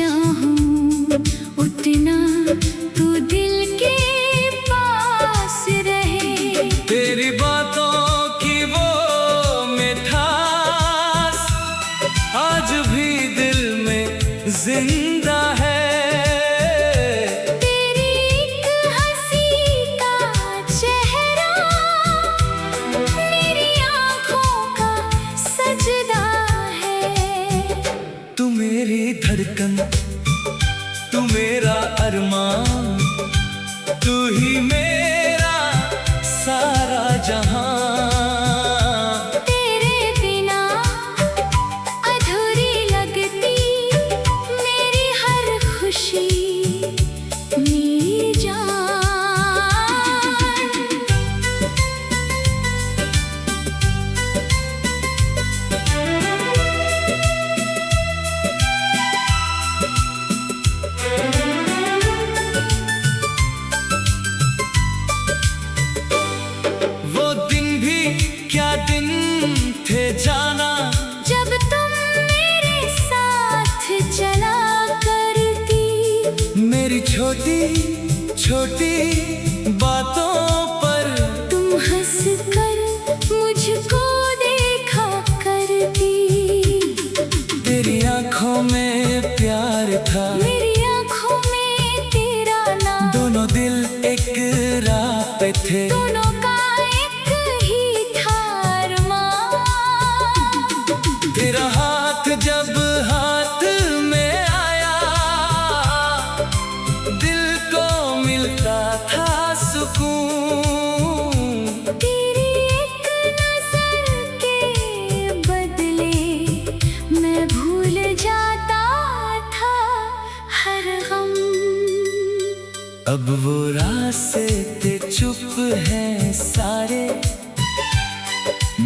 चाहूं उतना तू दिल के पास रहे। तेरी बातों की वो मिठास आज भी दिल में जिंदा है। तेरी एक हंसी का चेहरा मेरी आँखों का सजदा है। तू मेरी धड़कन, तू मेरा अरमान, तू ही मेरा सारा जहां। तेरे बिना अधूरी लगती मेरी हर खुशी, मेरी जान। क्या दिन थे जाना जब तुम मेरे साथ चला करती। मेरी छोटी छोटी बातों पर तुम हंस कर मुझको देखा करती। तेरी आंखों में प्यार था, मेरी आंखों में तेरा नाम। दोनों दिल एक राह पे थे, दोनों का एक ही था अरमान। तेरा हाथ जब हाथ में आया दिल को मिलता था सुकून। तेरी एक नजर के बदले मैं भूल जाता था हर गम। अब वो रास्ते चुप हैं सारे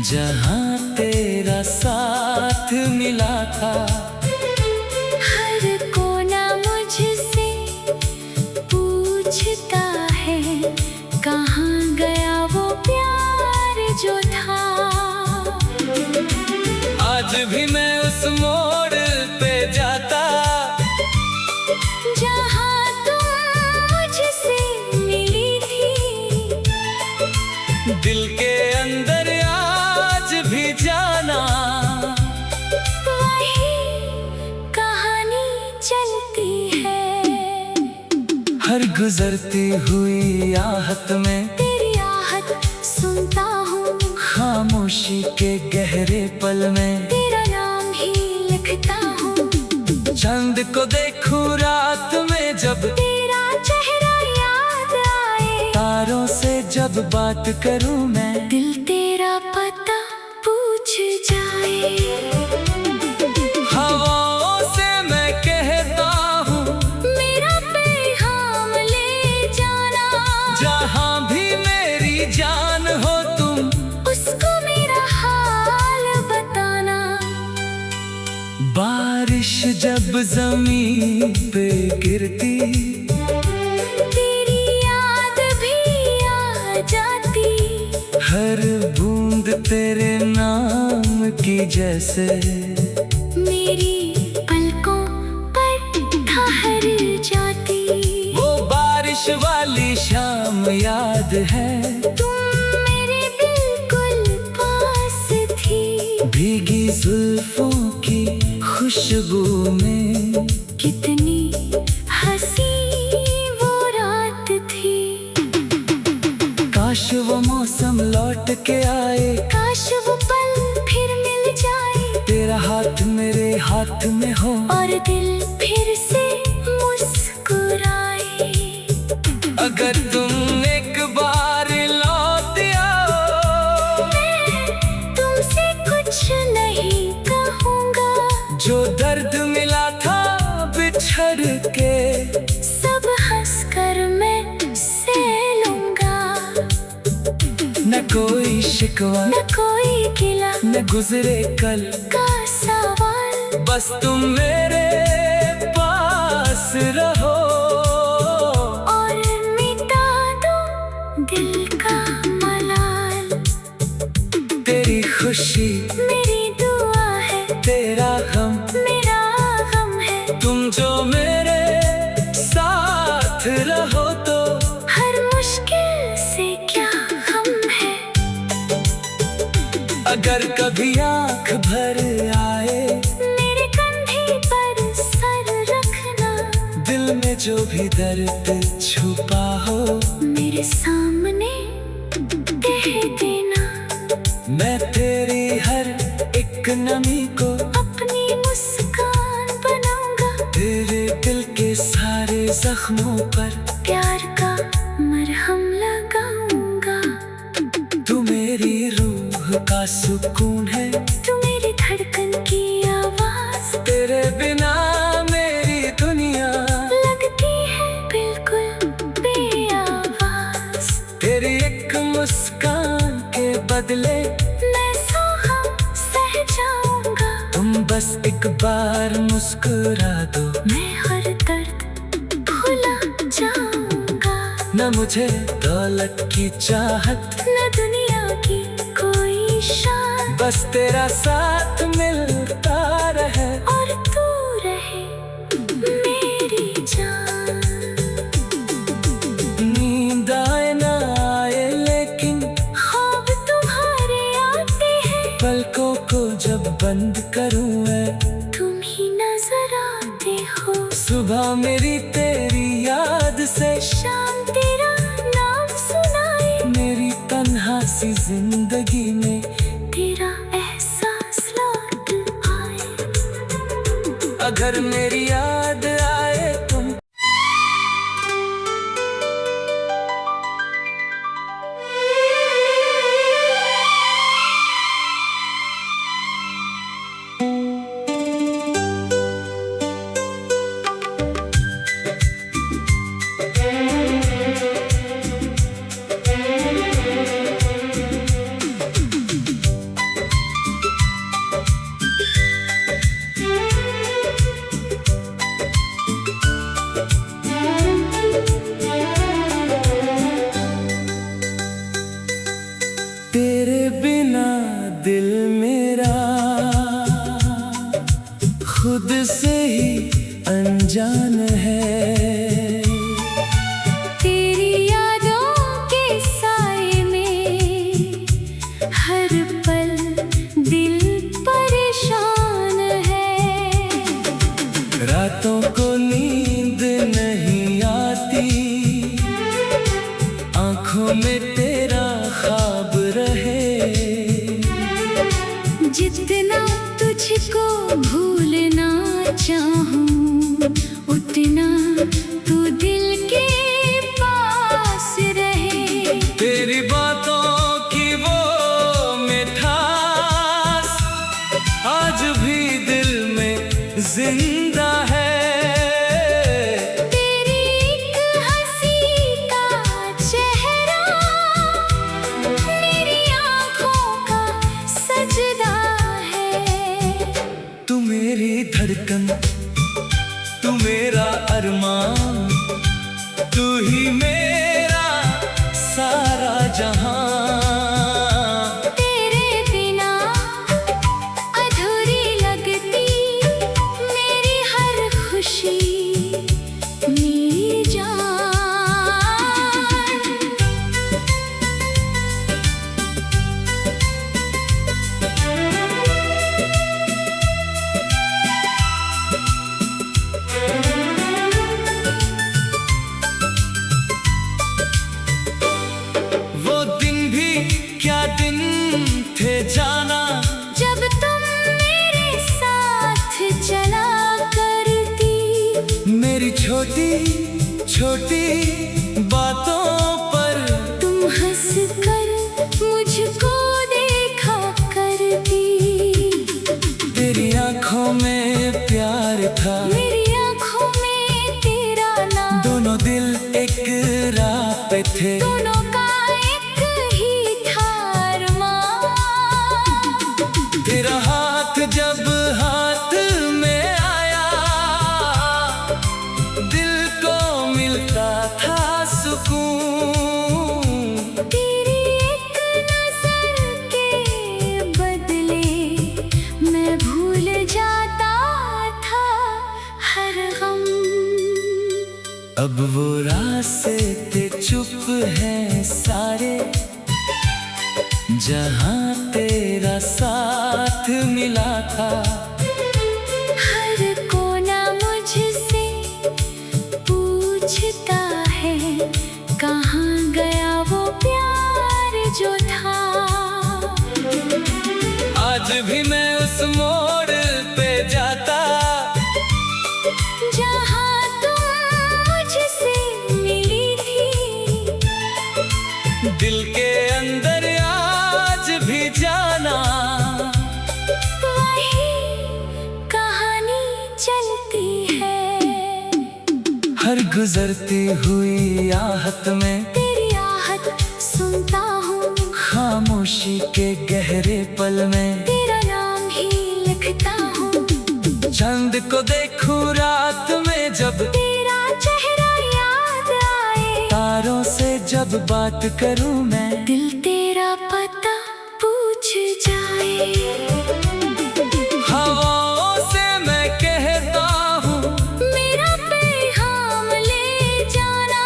जहां तेरा साथ मिला था। हर कोना मुझसे पूछता है कहाँ गया वो प्यार जो था। आज भी मैं उस मोड़ पे जाता जहाँ तुम मुझसे मिली थी। दिल के अंदर आज भी जाना वही कहानी चलती है। हर गुजरती हुई आहट में तेरी आहट सुनता हूँ, खामोशी के गहरे पल में तेरा नाम ही लिखता हूँ। चांद को देखूं रात में जब तेरा चेहरा याद आए, तारों से जब बात करूं मैं दिल तेरा पता पूछ जाए। हवाओं से मैं कहता हूँ मेरा पैगाम ले जाना। जहाँ भी मेरी जान हो तुम उसको मेरा हाल बताना। बारिश जब जमीन पे गिरती तेरी याद भी आ जाती। हर बूंद तेरे नाम की जैसे मेरी पलकों पर ठहर जाती। वो बारिश वाली शाम याद है, तुम मेरे बिल्कुल पास थी। भीगी जुल्फों की खुशबू में कितनी हंसी वो रात थी। काश वो मौसम लौट के आए, काश वो पल फिर मिल जाए। तेरा हाथ मेरे हाथ में हो और दिल फिर से मुस्कुराए। अगर तुम एक बार लौट आओ मैं तुमसे कुछ नहीं कहूँगा। जो दर्द मिला था बिछड़ के सब हंसकर मैं सह लूँगा। न कोई शिकवा न कोई गिला न गुजरे कल का सवाल। बस तुम मेरे पास रहो और मिटा दो दिल का मलाल। तेरी खुशी मेरी दुआ है, तेरा गम मेरा गम है। तुम जो साथ रहो तो हर मुश्किल से क्या हम है। अगर कभी आंख भर आए मेरे कंधे पर सर रखना। दिल में जो भी दर्द छुपा हो मेरे सामने कह देना। मैं तेरी हर एक नमी को अपनी मुस्कान बनाऊंगा। तेरे दिल के सारे जख्मों पर प्यार का मरहम लगाऊंगा। तू मेरी रूह का सुकून है, तू मेरी धड़कन की आवाज। तेरे बिना मेरी दुनिया लगती है बिल्कुल बेआवाज। तेरी एक मुस्कान के बदले मैं सोहा सह जाऊंगा। तुम बस एक बार मुस्कुरा दो, मैं हर दर्द भुला जाऊंगा। न मुझे दौलत की चाहत, न दुनिया की कोई शान। बस तेरा साथ मिलता रहे और तू रहे मेरी जान। नींद आए ना आए लेकिन ख्वाब तुम्हारे आते हैं। पलकों को जब बंद करूं मैं, तुम ही नजर आते हो। सुबह मेरी तेरी याद से, शाम तेरा नाम सुनाए। मेरी तन्हा सी जिंदगी में तेरा एहसास लौट आए। अगर मेरी याद आए तुम। तेरे बिना दिल मेरा खुद से ही अनजान है। तेरी यादों के साए में हर पल दिल परेशान है। रातों को नींद नहीं आती, आंखों में तेरा ख्वाब रहे। जितना तुझको भूलना चाहूं उतना तू दिल के पास रहे। तेरी बातों की वो मिठास आज भी दिल में जिंदा है। तेरी एक हंसी का चेहरा मेरी आँखों का सजदा है। तू मेरी धड़कन, तू मेरा अरमान, तू ही मेरा सारा जहां। तेरे बिना अधूरी लगती मेरी हर खुशी, मेरी जान। वो दिन भी क्या दिन थे जाना, जब तुम मेरे साथ चला करती। मेरी छोटी छोटी बातों पर तुम हंस कर मुझको देखा करती। तेरी आंखों में प्यार था, मेरी आँखों में तेरा नाम। दोनों दिल एक राह पे थे। दोनों का एक ही था अरमान। तेरा हाथ जब हाथ में आया, दिल को मिलता था सुकून। तेरी एक नजर के बदले मैं भूल जाता था हर गम। अब वो रास्ते चुप हैं सारे, जहाँ तेरा साथ मिला था। हर कोना मुझसे पूछता है, कहाँ गया वो प्यार जो था। आज भी मैं उस मोड़ पे जाता, जहाँ तुम मुझसे मिली थी। दिल के अंदर आज भी जाना, वही कहानी चलती है। हर गुजरती हुई आहट में तेरी आहट सुनता हूँ, खामोशी के गहरे पल में तेरा नाम ही लिखता हूँ। चांद को देखूं रात में जब, तेरा चेहरा याद आए। तारों से जब बात करूं मैं, दिल तेरा पता पूछ जाए। हवाओं से मैं कहता हूँ, मेरा पैगाम ले जाना।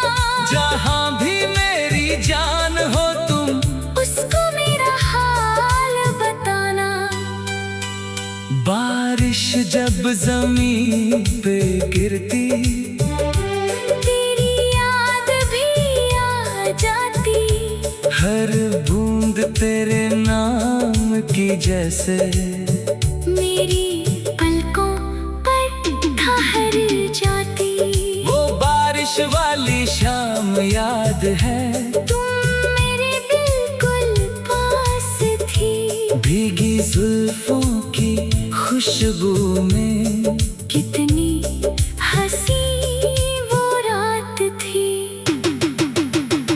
जहाँ भी मेरी जान हो तुम, उसको मेरा हाल बताना। बारिश जब जमीन पे गिरती, तेरी याद भी आ जाती। हर बूंद तेरे नाम की जैसे मेरी पलकों पर ठहर जाती। वो बारिश वाली शाम याद है, तुम मेरे बिल्कुल पास थी। भीगी जुल्फों की खुशबू में कितनी हंसी वो रात थी।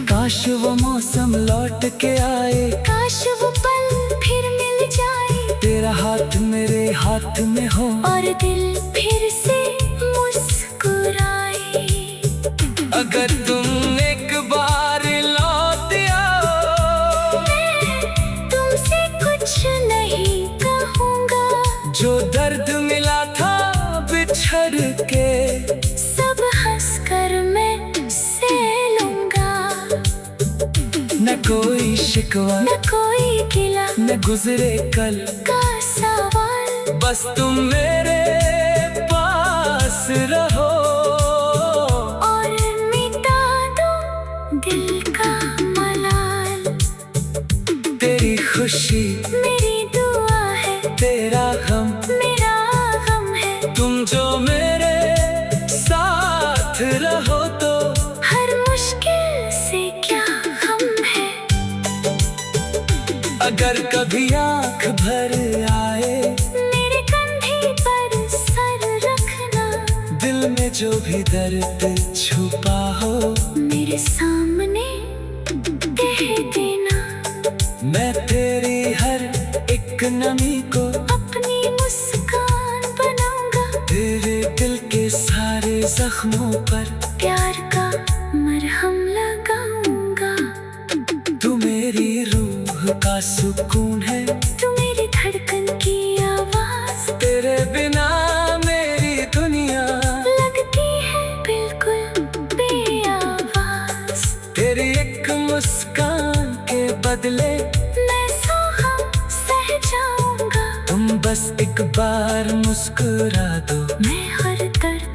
काश वो मौसम लौट के आए, काश वो पल फिर मिल जाए। तेरा हाथ मेरे हाथ में हो, और दिल फिर से मुस्कुराए। अगर तुम एक बार लौट आओ, मैं तुमसे कुछ नहीं कहूँगा। जो दर्द मिला था बिछड़ के, सब हंसकर मैं सह लूँगा। न कोई शिकवा न कोई गिला न गुजरे कल का सवाल। बस तुम मेरे पास रहो, और मिटा दो दिल का मलाल। तेरी खुशी मेरी दुआ है, तेरा गम मेरा गम है। तुम जो मेरे साथ रहो तो हर मुश्किल से क्या गम है। अगर कभी आंख भर आए, मेरे कंधे पर सर रखना। दिल में जो भी दर्द छुपा हो, मेरे सामने कह देना। मैं तेरी हर एक नमी को अपनी मुस्कान बनाऊंगा। तेरे दिल के सारे जख्मों पर प्यार का मरहम लगाऊंगा। तू मेरी रूह का सुकून है, तू मेरी धड़कन की आवाज। तेरे बिना मेरी दुनिया लगती है बिल्कुल बेआवाज। तेरी एक मुस्कान के बदले मैं सौ गम सह जाऊंगा। तुम बस एक बार मुस्कुरा दो, मैं हर दर्द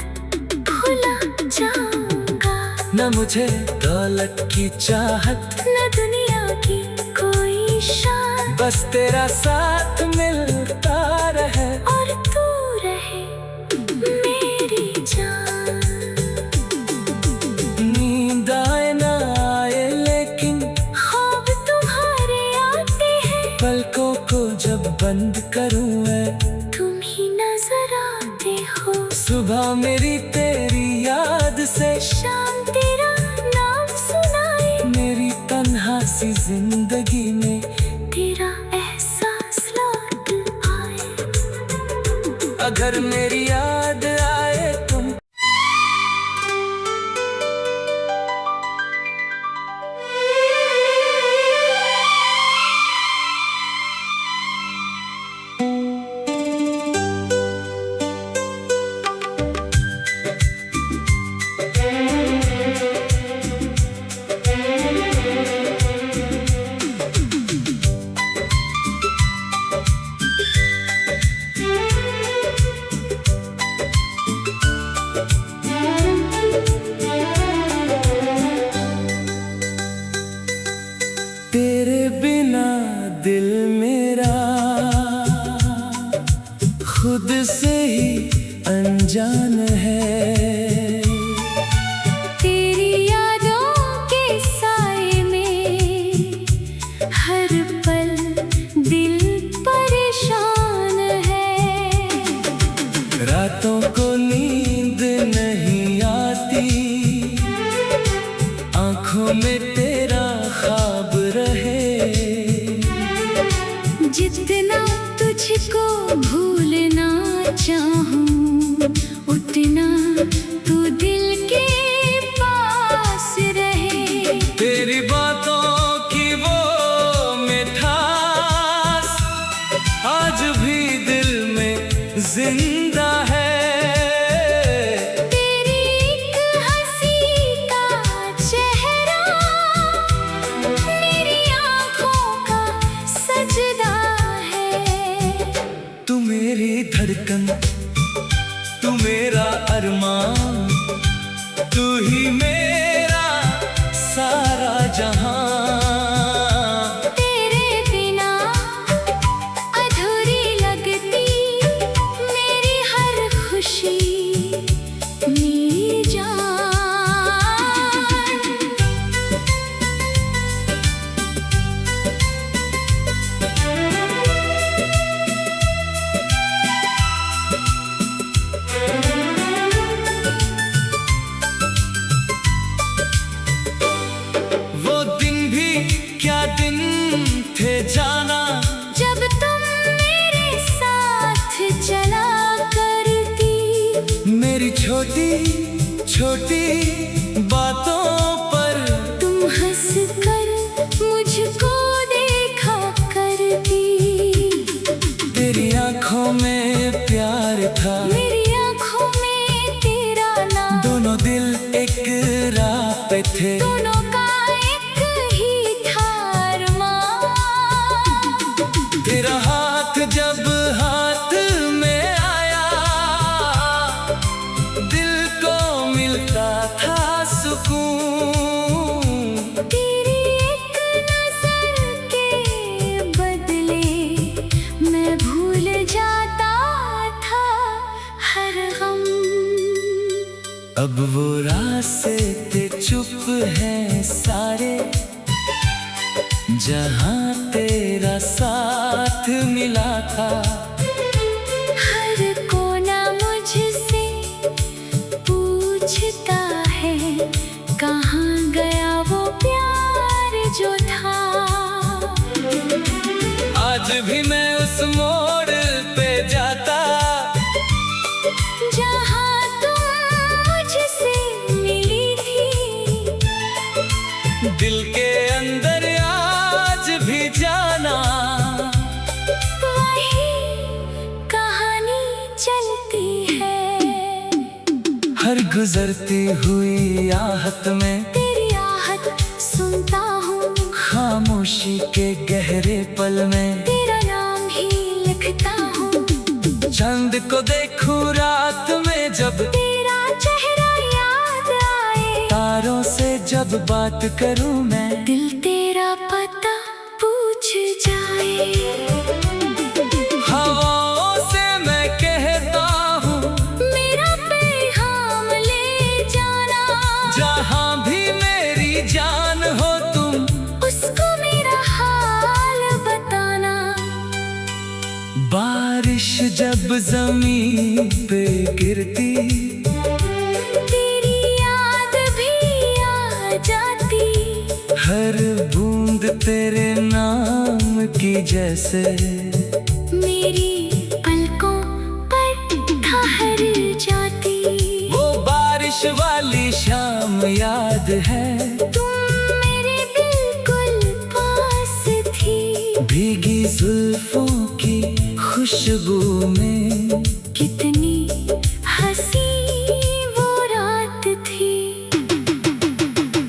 भुला जाऊंगा। न मुझे दौलत की चाहत, न दुनिया की कोई शान। बस तेरा साथ मिलता रहे, और तू रहे मेरी जान। नींद आए ना आए लेकिन ख्वाब तुम्हारे आते हैं। पलकों को जब बंद करूं मैं, तुम ही नजर आते हो। सुबह मेरी तेरी याद से, शाम तेरा नाम सुनाए। मेरी तन्हा सी जिंदगी में तेरा एहसास लौट आए। अगर मेरी याद आए तुम। जान है। तेरी यादों के साए में हर पल दिल परेशान है। रातों को नींद नहीं आती, आंखों में तेरा ख्वाब रहे। जितना तुझको भूलना चाहूं उतना तू दिल के पास रहे। तेरी बातों की वो मिठास आज भी दिल में जिंदा है। तेरी एक हंसी का चेहरा मेरी आँखों का सजदा है। तू मेरी धड़कन, तू मेरा अरमान, तू ही मेरा सारा जहां। तेरे बिना अधूरी लगती मेरी हर खुशी मेरी जान। वो दिन भी क्या दिन थे जाना, जब तुम मेरे साथ चला करती। मेरी छोटी छोटी बातों पर तुम हंस कर मुझको देखा करती। तेरी आंखों में प्यार था, मेरी आँखों में तेरा नाम। दोनों दिल एक राह पे थे। दोनों का एक ही था अरमान। तेरा हाथ जब हाथ में आया, दिल को मिलता था सुकून। तेरी एक नजर के बदले मैं भूल जाता था हर गम। अब वो रास्ते चुप हैं सारे, जहां तेरा साथ मिला था। हर कोना मुझसे पूछता है कहाँ गया वो प्यार जो था। आज भी मैं उस मोड़ पे जाता, जहाँ तुम मुझसे मिली थी। दिल के अंदर आज भी जाना। वही कहानी चलती है। हर गुजरती हुई आहट में तेरी आहट सुनता हूँ, खामोशी के गहरे पल में तेरा नाम ही लिखता हूँ। चंद को देखूं रात में जब, तेरा चेहरा याद आए। तारों से जब बात करूं मैं, दिल तेरा पता पूछ जाए। हवाओं से मैं कहता हूँ मेरा पैगाम ले जाना। जहां भी मेरी जान हो तुम, उसको मेरा हाल बताना। बारिश जब जमीन पे गिरती, तेरी याद भी आ जाती। हर बूंद तेरे नाम की जैसे मेरी पलकों पर ठहर जाती। वो बारिश वाली शाम याद है, तुम मेरे बिल्कुल पास थी। भीगी जुल्फों की खुशबू में कितनी हंसी वो रात थी।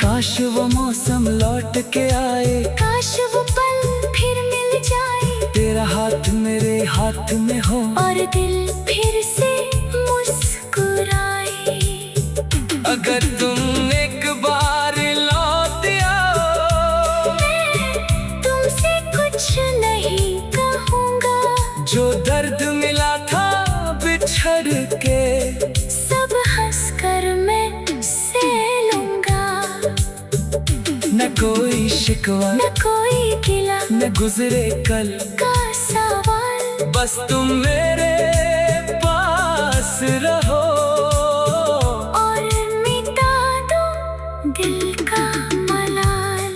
काश वो मौसम लौट के आए, काश वो पल फिर मिल जाए। तेरा हाथ मेरे हाथ में हो, और दिल फिर से मुस्कुराए। अगर तुम एक बार लौट आओ, मैं तुमसे कुछ नहीं कहूँगा। जो दर्द मिला था बिछड़ के, न कोई शिकवा न कोई गिला, न गुजरे कल का सवाल। बस तुम मेरे पास रहो और मिटा दो दिल का मलाल।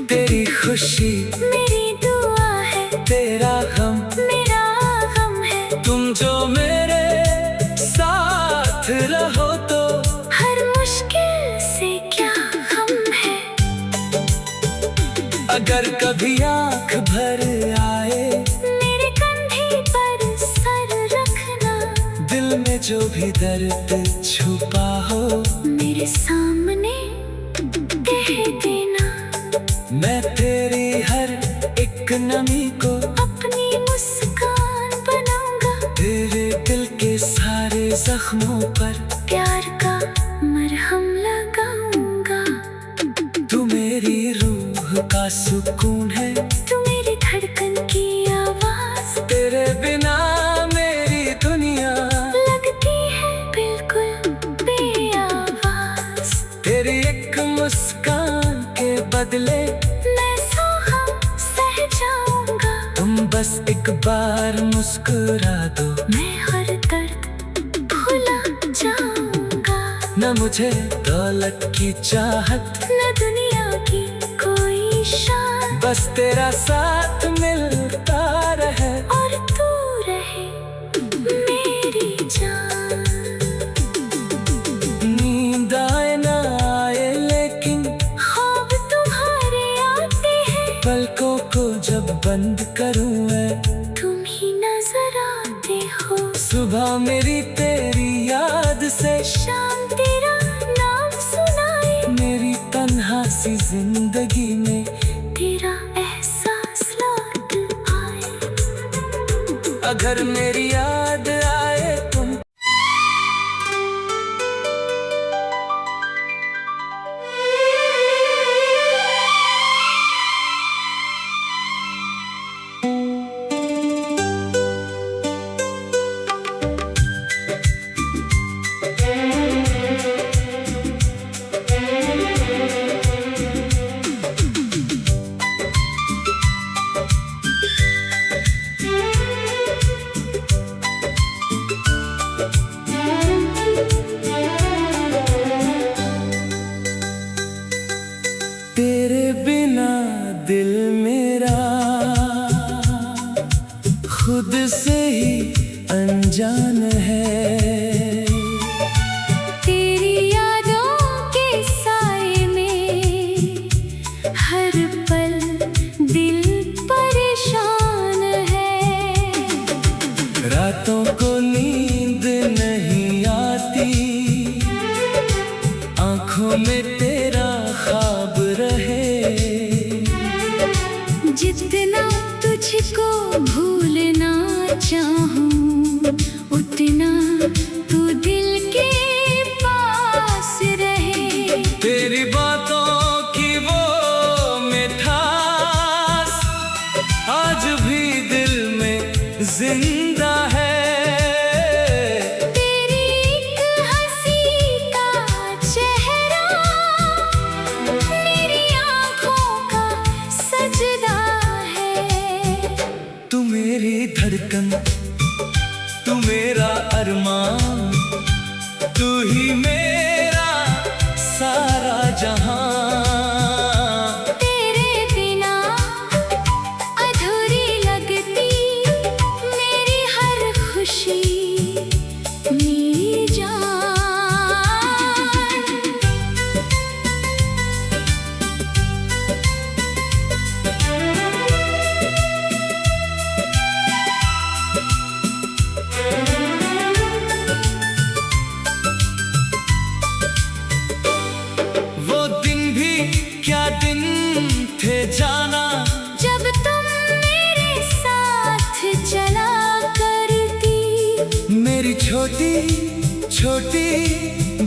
तेरी खुशी मेरी दुआ है, तेरा गम मेरा गम है। तुम जो मेरे साथ रहो तो हर मुश्किल से क्या हम है। अगर कभी आंख भर आए मेरे कंधे पर सर रखना। दिल में जो भी दर्द छुपा हो मेरे सामने कह देना। मैं तेरी हर एक नमी को अपनी मुस्कान बनाऊंगा। तेरे दिल के सारे जख्मों पर प्यार का मरहम लगाऊंगा। तू मेरी रूह का सुकून है, तू मेरी धड़कन की आवाज। तेरे बिना मेरी दुनिया लगती है बिल्कुल बेआवाज। तेरी एक मुस्कान के बदले मैं सौ गम सह जाऊंगा। तुम बस एक बार मुस्कुरा दो, मैं हर दर्द भुला जाऊंगा। न मुझे दौलत की चाहत न दुनिया की कोई शान। बस तेरा साथ मिलता रहे और तू रहे मेरी जान। नींद आए ना आए लेकिन ख्वाब तुम्हारे आते हैं। पलकों को जब बंद करूं मैं तुम ही नजर आते हो। सुबह मेरी तेरी याद से शाम तेरा नाम सुनाए। मेरी तन्हा सी जिंदगी में तेरा एहसास लौट आए। अगर मेरी याद आए तुम तेरे बिना दिल मेरा खुद से ही अनजान है। तेरी यादों के साए में हर पल दिल परेशान है। रातों को नींद नहीं आती, आंखों में तेरा ख्वाब रहे। जितना तुझको भूलना चाहूं उतना तू दिल के पास रहे। तेरी बातों की वो मिठास आज भी दिल में जिंदा है। तेरी एक हंसी का चेहरा मेरी आँखों का सजदा है। तू मेरी धड़कन, तू मेरा अरमान, तू ही मेरा सारा जहां। तेरे बिना अधूरी लगती मेरी हर खुशी मेरी जान। वो दिन भी क्या दिन थे जाना, जब तुम मेरे साथ चला करती। मेरी छोटी छोटी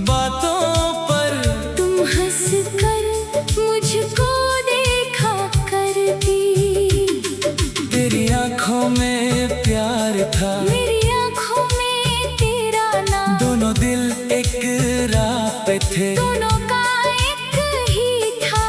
बातों पर तुम हंस कर मुझको देखा करती। तेरी आंखों में प्यार था, मेरी आँखों में तेरा नाम। दोनों दिल एक राह पे थे। दोनों का एक ही था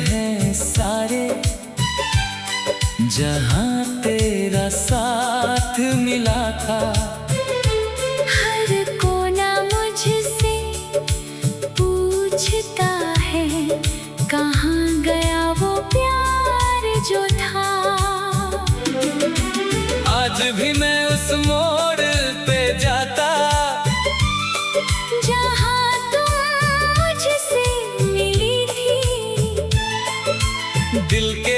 हैं सारे जहाँ तेरा साथ मिला था। हर कोना मुझसे पूछता है कहाँ गया वो प्यार जो था। आज भी मैं उस मोड़ पे जाता जहाँ तुम मुझसे मिली थी। दिल के